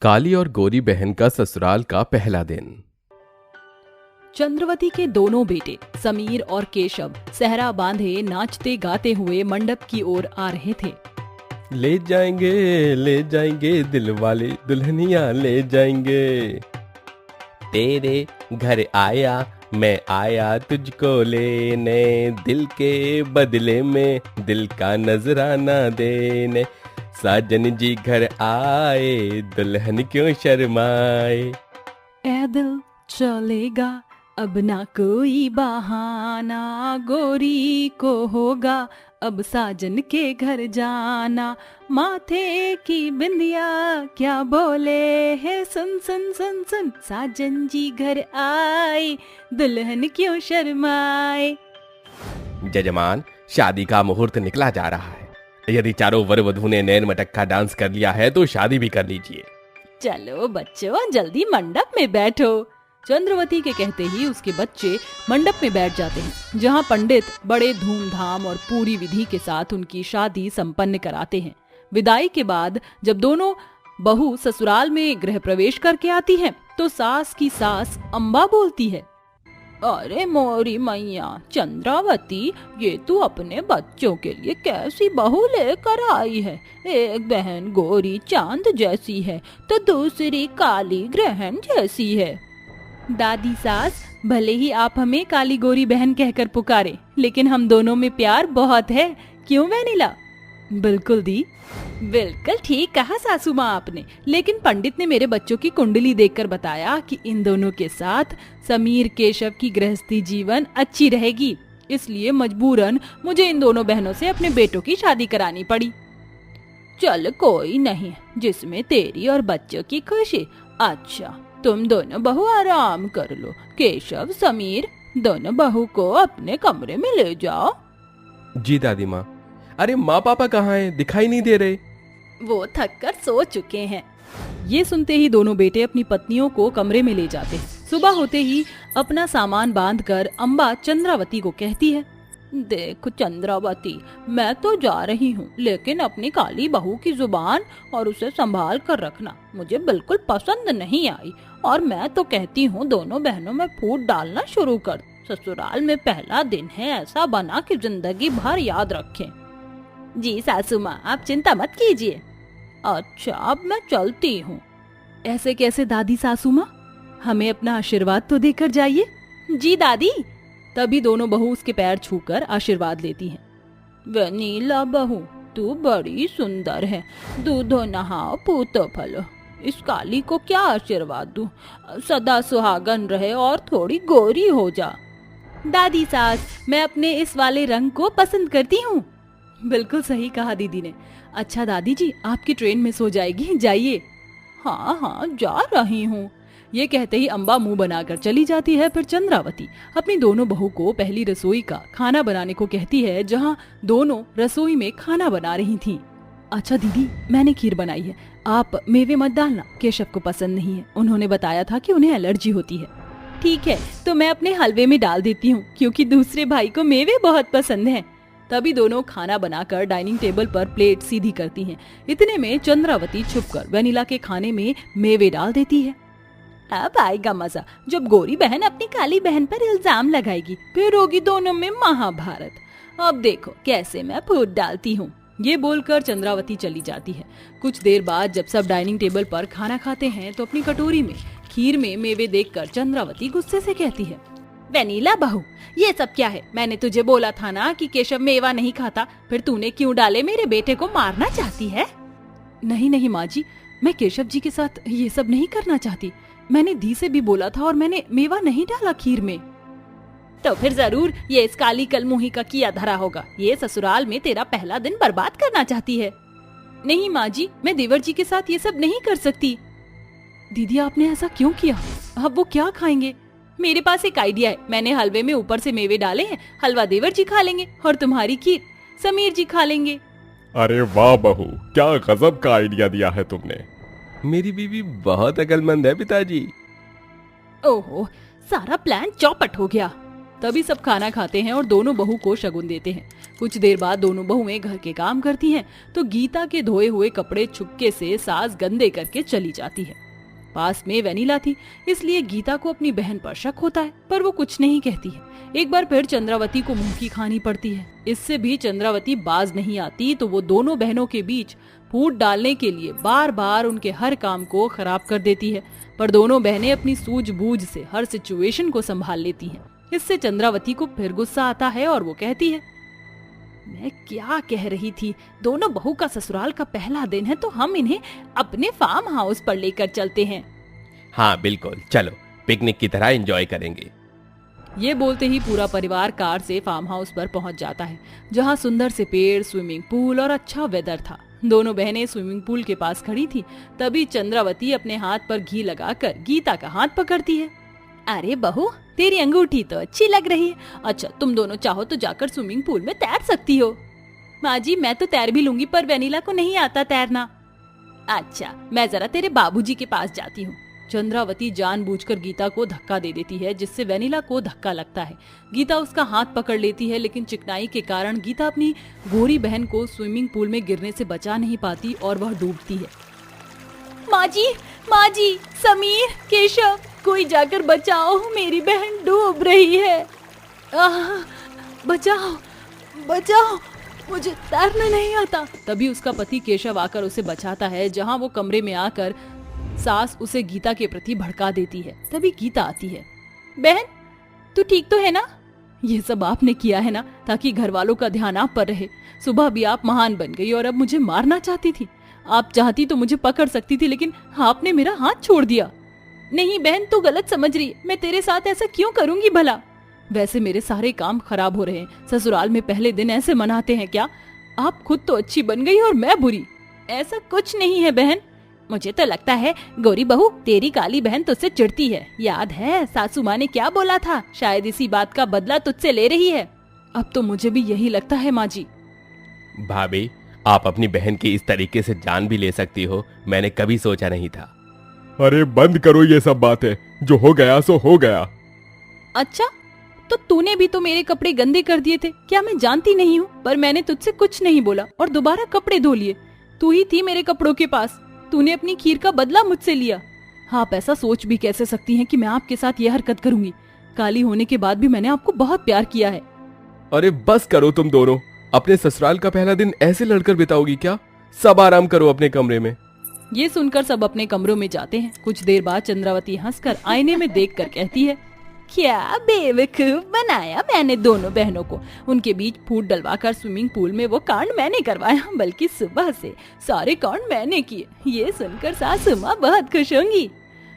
काली और गोरी बहन का ससुराल का पहला दिन। चंद्रवती के दोनों बेटे समीर और केशव सहरा बांधे नाचते गाते हुए मंडप की ओर आ रहे थे। ले जाएंगे दिल वाले दुल्हनिया ले जाएंगे। तेरे घर आया मैं आया तुझको लेने, दिल के बदले में दिल का नजराना देने। साजन जी घर आए दुल्हन क्यों शर्माए। ऐ दिल चलेगा अब ना कोई बहाना, गोरी को होगा अब साजन के घर जाना। माथे की बिंदिया क्या बोले है, सुन सुन सुन सुन, साजन जी घर आए दुल्हन क्यों शर्माए। जजमान, शादी का मुहूर्त निकला जा रहा है। यदि चारों वर वधू ने नैन मटक्का डांस कर लिया है तो शादी भी कर लीजिए। चलो बच्चों जल्दी मंडप में बैठो। चंद्रवती के कहते ही उसके बच्चे मंडप में बैठ जाते हैं, जहां पंडित बड़े धूमधाम और पूरी विधि के साथ उनकी शादी संपन्न कराते हैं। विदाई के बाद जब दोनों बहू ससुराल में गृह प्रवेश करके आती हैं, तो सास की सास अम्बा बोलती है, अरे मोरी मैया चंद्रावती, ये तू अपने बच्चों के लिए कैसी बहू लेकर आई है। एक बहन गोरी चांद जैसी है तो दूसरी काली ग्रहण जैसी है। दादी सास, भले ही आप हमें काली गोरी बहन कहकर पुकारे, लेकिन हम दोनों में प्यार बहुत है, क्यों वेनिला? बिल्कुल दी, बिल्कुल ठीक कहा सासू माँ आपने। लेकिन पंडित ने मेरे बच्चों की कुंडली देखकर बताया कि इन दोनों के साथ समीर केशव की गृहस्थी जीवन अच्छी रहेगी, इसलिए मजबूरन मुझे इन दोनों बहनों से अपने बेटों की शादी करानी पड़ी। चल कोई नहीं, जिसमें तेरी और बच्चों की खुशी। अच्छा तुम दोनों बहू आराम कर लो। केशव समीर, दोनों बहू को अपने कमरे में ले जाओ। जी दादी माँ। अरे माँ पापा कहाँ हैं? दिखाई नहीं दे रहे। वो थक कर सो चुके हैं। ये सुनते ही दोनों बेटे अपनी पत्नियों को कमरे में ले जाते हैं। सुबह होते ही अपना सामान बांधकर अम्बा चंद्रावती को कहती है, देख चंद्रावती, मैं तो जा रही हूँ, लेकिन अपनी काली बहू की जुबान और उसे संभाल कर रखना, मुझे बिल्कुल पसंद नहीं आई। और मैं तो कहती हूँ दोनों बहनों में फूट डालना शुरू कर। ससुराल में पहला दिन है, ऐसा बना कि जिंदगी भर याद रखें। जी सासू माँ, आप चिंता मत कीजिए। अच्छा अब मैं चलती हूँ। ऐसे कैसे दादी सासू माँ, हमें अपना आशीर्वाद तो देकर जाइए। जी दादी। तभी दोनों बहू उसके पैर छूकर आशीर्वाद लेती हैं। वेनिला बहू, तू बड़ी सुंदर है, दूधो नहाओ पूतो फलो। इस काली को क्या आशीर्वाद दूं? सदा सुहागन रहे और थोड़ी गोरी हो जा। दादी सास, मैं अपने इस वाले रंग को पसंद करती हूँ। बिल्कुल सही कहा दीदी ने। अच्छा दादी जी, आपकी ट्रेन मिस हो जाएगी, जाइए। हाँ हाँ जा रही हूँ। ये कहते ही अम्बा मुंह बनाकर चली जाती है। फिर चंद्रावती अपनी दोनों बहू को पहली रसोई का खाना बनाने को कहती है, जहाँ दोनों रसोई में खाना बना रही थीं। अच्छा दीदी, मैंने खीर बनाई है, आप मेवे मत डालना, केशव को पसंद नहीं है, उन्होंने बताया था कि उन्हें एलर्जी होती है। ठीक है, तो मैं अपने हलवे में डाल देती हूँ, क्योंकि दूसरे भाई को मेवे बहुत पसंद हैं। तभी दोनों खाना बनाकर डाइनिंग टेबल पर प्लेट सीधी करती हैं। इतने में चंद्रावती छुपकर वेनिला के खाने में मेवे डाल देती है। अब आएगा मजा, जब गोरी बहन अपनी काली बहन पर इल्जाम लगाएगी, फिर होगी दोनों में महाभारत। अब देखो कैसे मैं फूट डालती हूँ। ये बोलकर चंद्रावती चली जाती है। कुछ देर बाद जब सब डाइनिंग टेबल पर खाना खाते हैं, तो अपनी कटोरी में खीर में मेवे देखकर चंद्रावती गुस्से से कहती है, वेनिला बहू, ये सब क्या है? मैंने तुझे बोला था ना कि केशव मेवा नहीं खाता, फिर तूने क्यों डाले? मेरे बेटे को मारना चाहती है? नहीं नहीं माँ जी, मैं केशव जी के साथ ये सब नहीं करना चाहती। मैंने दी से भी बोला था और मैंने मेवा नहीं डाला खीर में। तो फिर जरूर ये इस काली कलमुही का किया धरा होगा। ये ससुराल में तेरा पहला दिन बर्बाद करना चाहती है। नहीं माँ जी, मैं देवर जी के साथ ये सब नहीं कर सकती। दीदी आपने ऐसा क्यों किया? अब वो क्या खाएंगे? मेरे पास एक आइडिया है। मैंने हलवे में ऊपर से मेवे डाले हैं, हलवा देवर जी खा लेंगे और तुम्हारी खीर समीर जी खा लेंगे। अरे वाह बहू, क्या गजब का आइडिया दिया है तुमने। मेरी बीवी बहुत अक्लमंद है पिताजी। ओहो, सारा प्लान चौपट हो गया। तभी सब खाना खाते हैं और दोनों बहू को शगुन देते हैं। कुछ देर बाद दोनों बहुएं घर के काम करती हैं तो गीता के धोए हुए कपड़े चुपके से सास गंदे करके चली जाती है। पास में वेनिला थी, इसलिए गीता को अपनी बहन पर शक होता है, पर वो कुछ नहीं कहती है। एक बार फिर चंद्रावती को मुंह की खानी पड़ती है। इससे भी चंद्रावती बाज नहीं आती तो वो दोनों बहनों के बीच फूट डालने के लिए बार बार उनके हर काम को खराब कर देती है। पर दोनों बहनें अपनी सूझबूझ से हर सिचुएशन को संभाल लेती हैं। इससे चंद्रावती को फिर गुस्सा आता है और वो कहती है, मैं क्या कह रही थी, दोनों बहू का ससुराल का पहला दिन है तो हम इन्हें अपने फार्म हाउस पर लेकर चलते हैं। हाँ बिल्कुल, चलो पिकनिक की तरह एंजॉय करेंगे। ये बोलते ही पूरा परिवार कार से फार्म हाउस पर पहुंच जाता है, जहां सुंदर से पेड़, स्विमिंग पूल और अच्छा वेदर था। दोनों बहनें स्विमिंग पूल के पास खड़ी थी। तभी चंद्रावती अपने हाथ पर घी लगाकर गीता का हाथ पकड़ती है। अरे बहू, तेरी अंगूठी तो अच्छी लग रही है। अच्छा, तुम दोनों चाहो तो जाकर स्विमिंग पूल में तैर सकती हो। माँ जी, मैं तो तैर भी लूंगी, पर वेनिला को नहीं आता तैरना। अच्छा, मैं जरा तेरे बाबूजी के पास जाती हूँ। चंद्रावती जानबूझकर गीता को धक्का दे देती है, जिससे वेनिला को धक्का लगता है। गीता उसका हाथ पकड़ लेती है, लेकिन चिकनाई के कारण गीता अपनी गोरी बहन को स्विमिंग पूल में गिरने से बचा नहीं पाती और वह डूबती है। माँ जी, समीर, केशव, कोई जाकर बचाओ, मेरी बहन डूब रही है। बचाओ, मुझे तैरना नहीं आता। तभी उसका पति केशव आकर उसे बचाता है, जहाँ वो कमरे में आकर सास उसे गीता के प्रति भड़का देती है। तभी गीता आती है। बहन, तू ठीक तो है ना? ये सब आपने किया है ना, ताकि घर वालों का ध्यान आप पर रहे। सुबह भी आप महान बन गई और अब मुझे मारना चाहती थी। आप चाहती तो मुझे पकड़ सकती थी, लेकिन आपने मेरा हाथ छोड़ दिया। नहीं बहन, तू गलत समझ रही। मैं तेरे साथ ऐसा क्यों करूंगी भला? वैसे मेरे सारे काम खराब हो रहे हैं। ससुराल में पहले दिन ऐसे मनाते हैं क्या? आप खुद तो अच्छी बन गई और मैं बुरी। ऐसा कुछ नहीं है बहन। मुझे तो लगता है गौरी बहू, तेरी काली बहन तुझसे चिढ़ती है। याद है सासू माँ ने क्या बोला था? शायद इसी बात का बदला तुझसे ले रही है। अब तो मुझे भी यही लगता है माँ जी। भाभी, आप अपनी बहन की इस तरीके से जान भी ले सकती हो, मैंने कभी सोचा नहीं था। अरे बंद करो ये सब बातें, जो हो गया सो हो गया। अच्छा, तो तूने भी तो मेरे कपड़े गंदे कर दिए थे। क्या मैं जानती नहीं हूँ? पर मैंने तुझसे कुछ नहीं बोला और दोबारा कपड़े धो लिए। तू ही थी मेरे कपड़ों के पास। तूने अपनी खीर का बदला मुझसे लिया। आप ऐसा सोच भी कैसे सकती हैं कि मैं आपके साथ यह हरकत करूंगी? काली होने के बाद भी मैंने आपको बहुत प्यार किया है। अरे बस करो तुम दोनों, अपने ससुराल का पहला दिन ऐसे लड़कर बिताओगी क्या? सब आराम करो अपने कमरे में। ये सुनकर सब अपने कमरों में जाते हैं। कुछ देर बाद चंद्रावती हंसकर आईने में देखकर कहती है, क्या बेवकूफ बनाया मैंने दोनों बहनों को। उनके बीच फूट डलवाकर स्विमिंग पूल में वो कांड मैंने करवाया, बल्कि सुबह से सारे कांड मैंने किए। ये सुनकर सासू माँ बहुत खुश होंगी।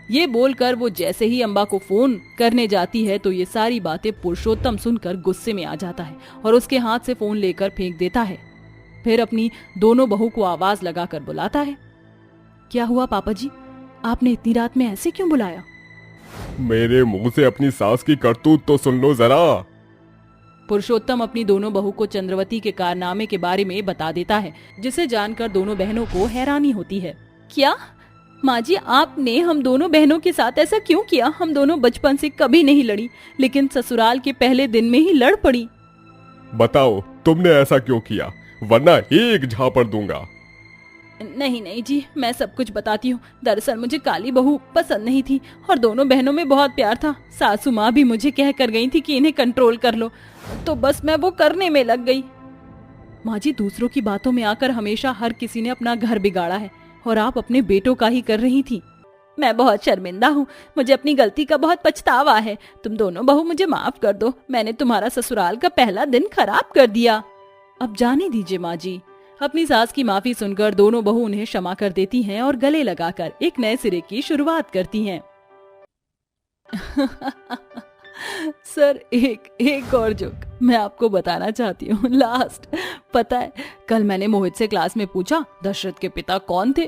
ये बोलकर वो जैसे ही अम्बा को फोन करने जाती है तो ये सारी बातें पुरुषोत्तम सुनकर गुस्से में आ जाता है और उसके हाथ से फोन लेकर फेंक देता है। फिर अपनी दोनों बहू को आवाज लगाकर बुलाता है। क्या हुआ पापा जी, आपने इतनी रात में ऐसे क्यों बुलाया? मेरे मुंह से अपनी सास की करतूत तो सुन लो जरा। पुरुषोत्तम अपनी दोनों बहू को चंद्रवती के कारनामे के बारे में बता देता है, जिसे जानकर दोनों बहनों को हैरानी होती है। क्या माँ जी, आपने हम दोनों बहनों के साथ ऐसा क्यों किया? हम दोनों बचपन से कभी नहीं लड़ी, लेकिन ससुराल के पहले दिन में ही लड़ पड़ी। बताओ तुमने ऐसा क्यों किया, वरना एक झापड़ दूंगा। नहीं जी, मैं सब कुछ बताती हूँ। दरअसल मुझे काली बहू पसंद नहीं थी और दोनों बहनों में बहुत प्यार था। सासू माँ भी मुझे कह कर गई थी कि इन्हें कंट्रोल कर लो, तो बस मैं वो करने में लग गई। माँ जी, दूसरों की बातों में आकर हमेशा हर किसी ने अपना घर बिगाड़ा है और आप अपने बेटों का ही कर रही थी। मैं बहुत शर्मिंदा हूँ, मुझे अपनी गलती का बहुत पछतावा है। तुम दोनों बहू मुझे माफ कर दो, मैंने तुम्हारा ससुराल का पहला दिन खराब कर दिया। अब जाने दीजिए माँ जी। अपनी सास की माफी सुनकर दोनों बहू उन्हें क्षमा कर देती हैं और गले लगाकर एक नए सिरे की शुरुआत करती हैं। सर, एक और जोक मैं आपको बताना चाहती हूँ, लास्ट। पता है, कल मैंने मोहित से क्लास में पूछा दशरथ के पिता कौन थे।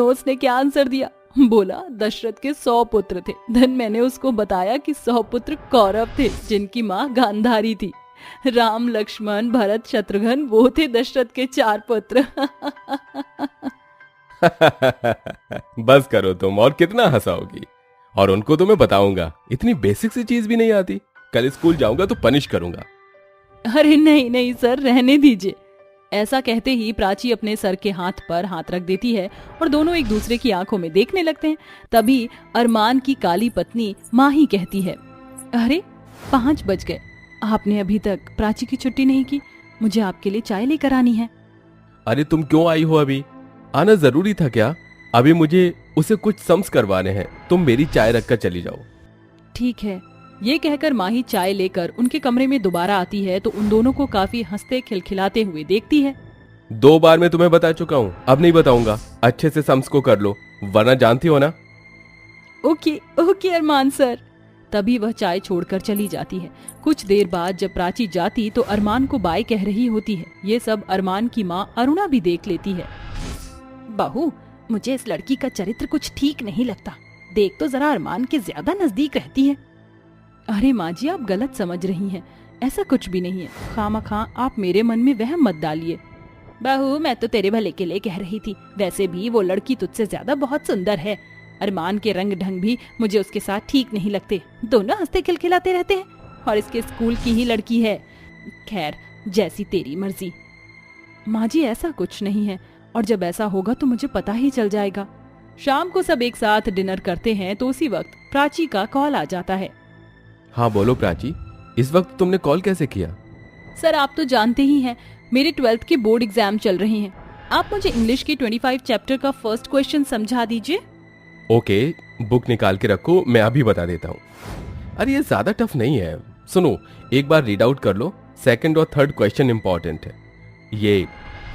उसने क्या आंसर दिया? बोला दशरथ के 100 पुत्र थे। धन मैंने उसको बताया कि 100 पुत्र कौरव थे, जिनकी माँ गांधारी थी। राम, लक्ष्मण, भरत, शत्रुघ्न, वो थे दशरथ के 4 पुत्र। बस करो तुम, और कितना हंसाओगी। और उनको तो मैं बताऊंगा, इतनी बेसिक सी चीज भी नहीं आती। कल स्कूल जाऊंगा तो पनिश करूंगा। अरे नहीं नहीं सर, रहने दीजिए। ऐसा कहते ही प्राची अपने सर के हाथ पर हाथ रख देती है और दोनों एक दूसरे की आंखों में देखने लगते हैं। तभी अरमान की काली पत्नी माही कहती है, अरे 5 बज गए, आपने अभी तक प्राची की छुट्टी नहीं की। मुझे आपके लिए चाय लेकर आनी है। अरे तुम क्यों आई हो अभी? आना जरूरी था क्या? अभी मुझे उसे कुछ सम्स करवाने हैं, तुम मेरी चाय रखकर चली जाओ। ठीक है। ये कहकर माही चाय लेकर उनके कमरे में दोबारा आती है तो उन दोनों को काफी हंसते खिलखिलाते हुए देखती है। 2 बार मैं तुम्हें बता चुका हूँ, अब नहीं बताऊंगा। अच्छे से सम्स को कर लो, वरना जानती हो ना। ओके ओके अरमान सर। तभी वह चाय छोड़कर चली जाती है। कुछ देर बाद जब प्राची जाती तो अरमान को बाय कह रही होती है। ये सब अरमान की माँ अरुणा भी देख लेती है। बहू, मुझे इस लड़की का चरित्र कुछ ठीक नहीं लगता। देख तो जरा, अरमान के ज्यादा नजदीक रहती है। अरे माँ जी, आप गलत समझ रही हैं। ऐसा कुछ भी नहीं है। खामखा आप मेरे मन में वहम मत डालिए। बहू, मैं तो तेरे भले के लिए कह रही थी। वैसे भी वो लड़की तुझसे ज्यादा बहुत सुंदर है। अरमान के रंग ढंग भी मुझे उसके साथ ठीक नहीं लगते। दोनों हंसते खिलखिलाते रहते हैं और इसके स्कूल की ही लड़की है। खैर, जैसी तेरी मर्जी। माँ जी, ऐसा कुछ नहीं है, और जब ऐसा होगा तो मुझे पता ही चल जाएगा। शाम को सब एक साथ डिनर करते हैं तो उसी वक्त प्राची का कॉल आ जाता है। हाँ बोलो प्राची, इस वक्त तुमने कॉल कैसे किया? सर, आप तो जानते ही हैं, मेरे 12th के बोर्ड एग्जाम चल रहे हैं। आप मुझे इंग्लिश के 25 चैप्टर का फर्स्ट क्वेश्चन समझा दीजिए। ओके, बुक निकाल के रखो, मैं अभी बता देता हूँ। अरे ये ज्यादा टफ नहीं है, सुनो एक बार रीड आउट कर लो। 2nd और 3rd क्वेश्चन इंपॉर्टेंट है। ये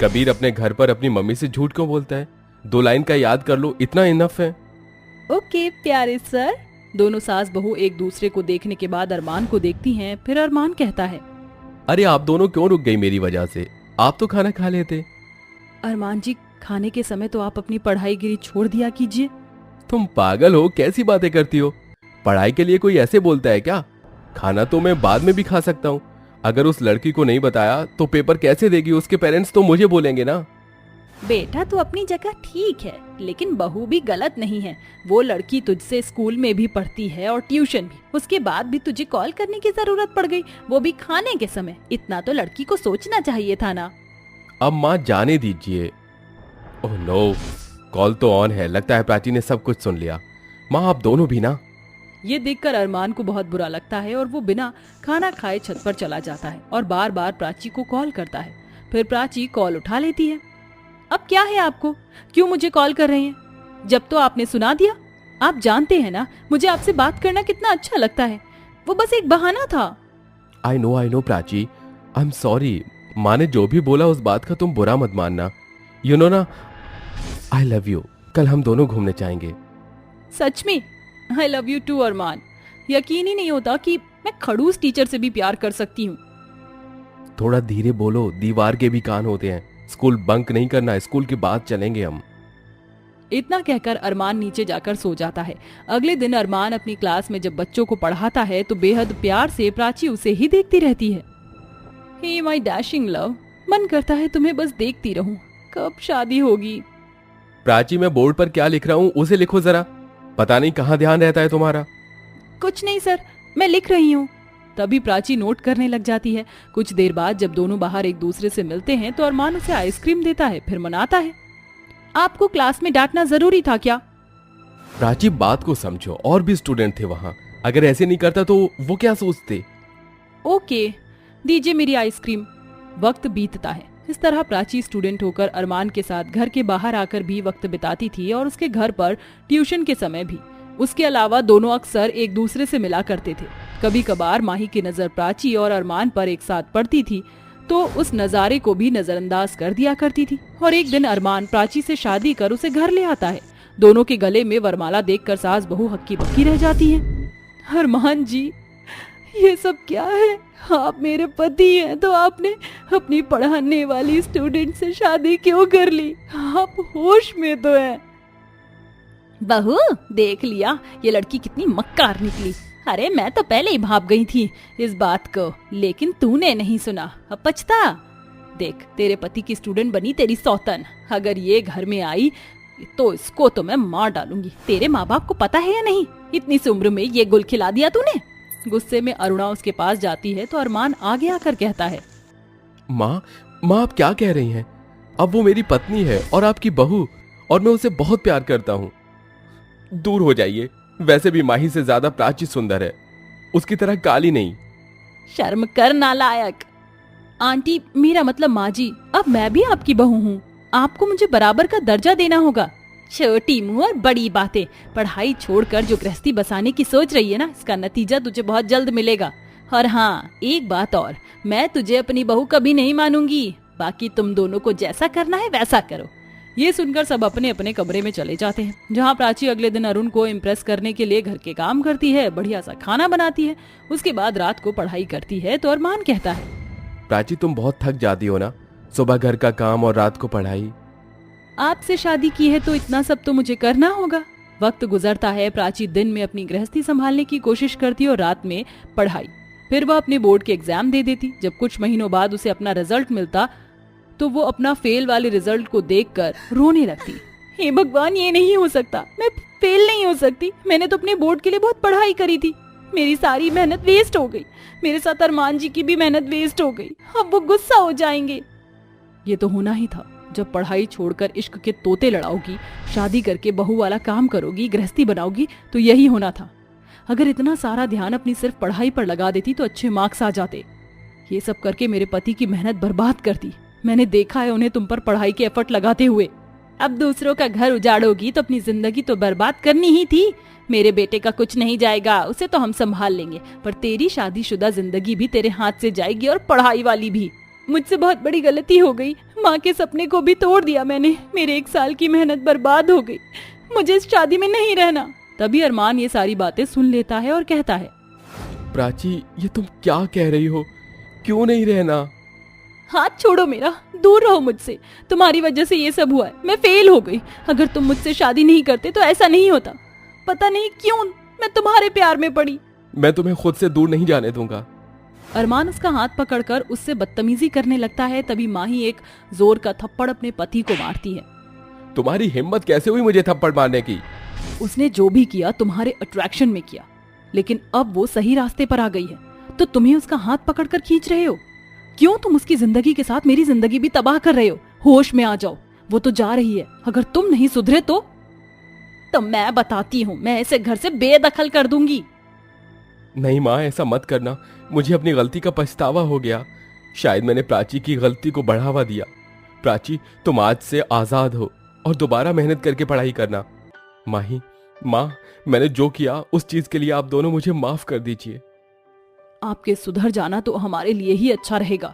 कबीर अपने घर पर अपनी मम्मी से झूठ क्यों बोलता है? 2 लाइन का याद कर लो, इतना इनफ है। ओके प्यारे सर। दोनों सास बहू एक दूसरे को देखने के बाद अरमान को देखती हैं। फिर अरमान कहता है, अरे आप दोनों क्यों रुक गई मेरी वजह से? आप तो खाना खा लेते। अरमान जी, खाने के समय तो आप अपनी पढ़ाई गिरी छोड़ दिया कीजिए। तुम पागल हो, कैसी बातें करती हो? पढ़ाई के लिए कोई ऐसे बोलता है क्या? खाना तो मैं बाद में भी खा सकता हूँ। अगर उस लड़की को नहीं बताया तो पेपर कैसे देगी? उसके पेरेंट्स तो मुझे बोलेंगे ना। बेटा तो अपनी जगह ठीक है, लेकिन बहू भी गलत नहीं है। वो लड़की तुझसे स्कूल में भी पढ़ती है और ट्यूशन भी। उसके बाद भी तुझे कॉल करने की जरूरत पड़ गई, वो भी खाने के समय। इतना तो लड़की को सोचना चाहिए था ना। अब माँ जाने दीजिए। ओह नो, कॉल तो ऑन है। लगता है प्राची ने सब कुछ सुन लिया। माँ आप दोनों भी ना। ये देखकर अरमान को बहुत बुरा लगता है और वो बिना खाना खाए छत पर चला जाता है और बार बार प्राची को कॉल करता है। फिर प्राची कॉल उठा लेती है। अब क्या है आपको? क्यों मुझे कॉल कर रहे हैं? जब तो आपने सुना दिया। आप जानते हैं ना मुझे आपसे बात करना कितना अच्छा लगता है। वो बस एक बहाना था। I know Prachi, I am sorry. माँ ने जो भी बोला उस बात का तुम बुरा मत मानना। यू नो ना, आई लव यू। कल हम दोनों घूमने जाएंगे। सच में? आई लव यू टू अरमान। यकीन ही नहीं होता कि मैं खड़ूस टीचर से भी प्यार कर सकती हूँ। थोड़ा धीरे बोलो, दीवार के भी कान होते हैं। स्कूल बंक नहीं करना, स्कूल के बाद चलेंगे हम। इतना कहकर अरमान नीचे जाकर सो जाता है। अगले दिन अरमान अपनी क्लास में जब बच्चों को पढ़ाता है तो बेहद प्यार से प्राची उसे ही देखती रहती है। हे माय डैशिंग लव, मन करता है तुम्हें बस देखती रहूं। कब शादी होगी? प्राची मैं बोर्ड पर क्या लिख रहा हूँ उसे लिखो जरा। पता नहीं कहाँ ध्यान रहता है तुम्हारा। कुछ नहीं सर, मैं लिख रही हूँ। तभी प्राची नोट करने लग जाती है। कुछ देर बाद जब दोनों बाहर एक दूसरे से मिलते हैं तो अरमान उसे आइसक्रीम देता है, फिर मनाता है। आपको क्लास में डांटना जरूरी था क्या? प्राची बात को समझो, और भी स्टूडेंट थे वहाँ। अगर ऐसे नहीं करता तो वो क्या सोचते? ओके, दीजिए मेरी आइसक्रीम। वक्त बीतता है। इस तरह प्राची स्टूडेंट होकर अरमान के साथ घर के बाहर आकर भी वक्त बिताती थी और उसके घर पर ट्यूशन के समय भी। उसके अलावा दोनों अक्सर एक दूसरे से मिला करते थे। कभी कभार माही की नजर प्राची और अरमान पर एक साथ पड़ती थी तो उस नजारे को भी नजरअंदाज कर दिया करती थी। और एक दिन अरमान प्राची से शादी कर उसे घर ले आता है। दोनों के गले में वरमाला देखकर सास बहू हक्की बक्की रह जाती हैं। अरमान जी, ये सब क्या है? आप मेरे पति हैं तो आपने अपनी पढ़ाने वाली स्टूडेंट से शादी क्यों कर ली? आप होश में तो हैं। बहू, देख लिया ये लड़की कितनी मक्कार निकली। अरे मैं तो पहले ही भाप गई थी इस बात को, लेकिन तूने नहीं सुना। अब पछता। देख, तेरे पति की स्टूडेंट बनी तेरी सौतन। अगर ये घर में आई तो इसको तो मैं मार डालूंगी। तेरे माँ बाप को पता है या नहीं? इतनी सी उम्र में ये गुल खिला दिया तूने। गुस्से में अरुणा उसके पास जाती है तो अरमान आगे आकर कहता है, माँ माँ आप क्या कह रही हैं? अब वो मेरी पत्नी है और आपकी बहू, और मैं उसे बहुत प्यार करता हूँ। दूर हो जाइए। वैसे भी माही से ज्यादा प्राची सुंदर है, उसकी तरह काली नहीं। शर्म कर नालायक। आंटी, मेरा मतलब माँ जी, अब मैं भी आपकी बहू हूँ, आपको मुझे बराबर का दर्जा देना होगा। छोटी मुंह और बड़ी बातें। पढ़ाई छोड़कर जो गृहस्थी बसाने की सोच रही है ना, इसका नतीजा तुझे बहुत जल्द मिलेगा। और हाँ, एक बात और, मैं तुझे अपनी बहू कभी नहीं मानूंगी। बाकी तुम दोनों को जैसा करना है वैसा करो। ये सुनकर सब अपने अपने कमरे में चले जाते हैं, जहाँ प्राची अगले दिन अरुण को इम्प्रेस करने के लिए घर के काम करती है, बढ़िया सा खाना बनाती है। उसके बाद रात को पढ़ाई करती है तो अरमान कहता है, प्राची तुम बहुत थक जाती हो ना, सुबह घर का काम और रात को पढ़ाई। आपसे शादी की है तो इतना सब तो मुझे करना होगा। वक्त गुजरता है, प्राची दिन में अपनी गृहस्थी संभालने की कोशिश करती और रात में पढ़ाई। फिर वह अपने बोर्ड के एग्जाम दे देती। जब कुछ महीनों बाद उसे अपना रिजल्ट मिलता तो वो अपना फेल वाले रिजल्ट को देखकर रोने लगती। हे भगवान, ये नहीं हो सकता, मैं फेल नहीं हो सकती। मैंने तो अपने बोर्ड के लिए बहुत पढ़ाई करी थी, मेरी सारी मेहनत वेस्ट हो गई। मेरे साथ अरमान जी की भी मेहनत वेस्ट हो गई, अब वो गुस्सा हो जाएंगे। ये तो होना ही था। जब पढ़ाई छोड़कर इश्क के तोते लड़ाओगी, शादी करके बहू वाला काम करोगी, गृहस्थी बनाओगी, तो यही होना था। अगर इतना सारा ध्यान अपनी सिर्फ पढ़ाई पर लगा देती तो अच्छे मार्क्स आ जाते। ये सब करके मेरे पति की मेहनत बर्बाद कर दी। मैंने देखा है उन्हें तुम पर पढ़ाई के एफर्ट लगाते हुए। अब दूसरों का घर उजाड़ोगी तो अपनी जिंदगी तो बर्बाद करनी ही थी। मेरे बेटे का कुछ नहीं जाएगा, उसे तो हम संभाल लेंगे, पर तेरी शादीशुदा जिंदगी भी तेरे हाथ से जाएगी और पढ़ाई वाली भी। मुझसे बहुत बड़ी गलती हो गई, माँ के सपने को भी तोड़ दिया मैंने। मेरे 1 साल की मेहनत बर्बाद हो गई, मुझे इस शादी में नहीं रहना। तभी अरमान ये सारी बातें सुन लेता है और कहता है, प्राची ये तुम क्या कह रही हो? क्यों नहीं रहना? हाथ छोड़ो मेरा, दूर रहो मुझसे। तुम्हारी वजह से ये सब हुआ है, मैं फेल हो गई। अगर तुम मुझसे शादी नहीं करते तो ऐसा नहीं होता। पता नहीं क्यों मैं तुम्हारे प्यार में पड़ी। मैं तुम्हें खुद से दूर नहीं जाने दूंगा। अरमान उसका हाथ पकड़कर उससे बदतमीजी करने लगता है। तभी माही एक जोर का थप्पड़ अपने पति को मारती है। तुम्हारी हिम्मत कैसे हुई मुझे थप्पड़ मारने की? उसने जो भी किया तुम्हारे अट्रैक्शन में किया, लेकिन अब वो सही रास्ते पर आ गई है तो तुम्हें उसका हाथ पकड़कर खींच रहे हो। क्यों तुम उसकी जिंदगी के साथ मेरी जिंदगी भी तबाह कर रहे हो? होश में आ जाओ, वो तो जा रही है। अगर तुम नहीं सुधरे तो मैं बताती हूँ, मैं इसे घर से बेदखल कर दूंगी। नहीं माँ, ऐसा मत करना। मुझे अपनी गलती का पछतावा हो गया। शायद मैंने प्राची की गलती को बढ़ावा दिया। प्राची तुम आज से आजाद हो और दोबारा मेहनत करके पढ़ाई करना। माही, माँ, मैंने जो किया उस चीज के लिए आप दोनों मुझे माफ कर दीजिए। आपके सुधर जाना तो हमारे लिए ही अच्छा रहेगा।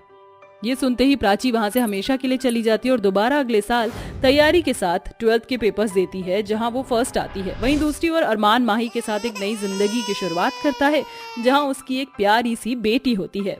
ये सुनते ही प्राची वहां से हमेशा के लिए चली जाती है और दोबारा अगले साल तैयारी के साथ 12th के पेपर्स देती है, जहां वो फर्स्ट आती है। वहीं दूसरी ओर अरमान माही के साथ एक नई जिंदगी की शुरुआत करता है, जहां उसकी एक प्यारी सी बेटी होती है।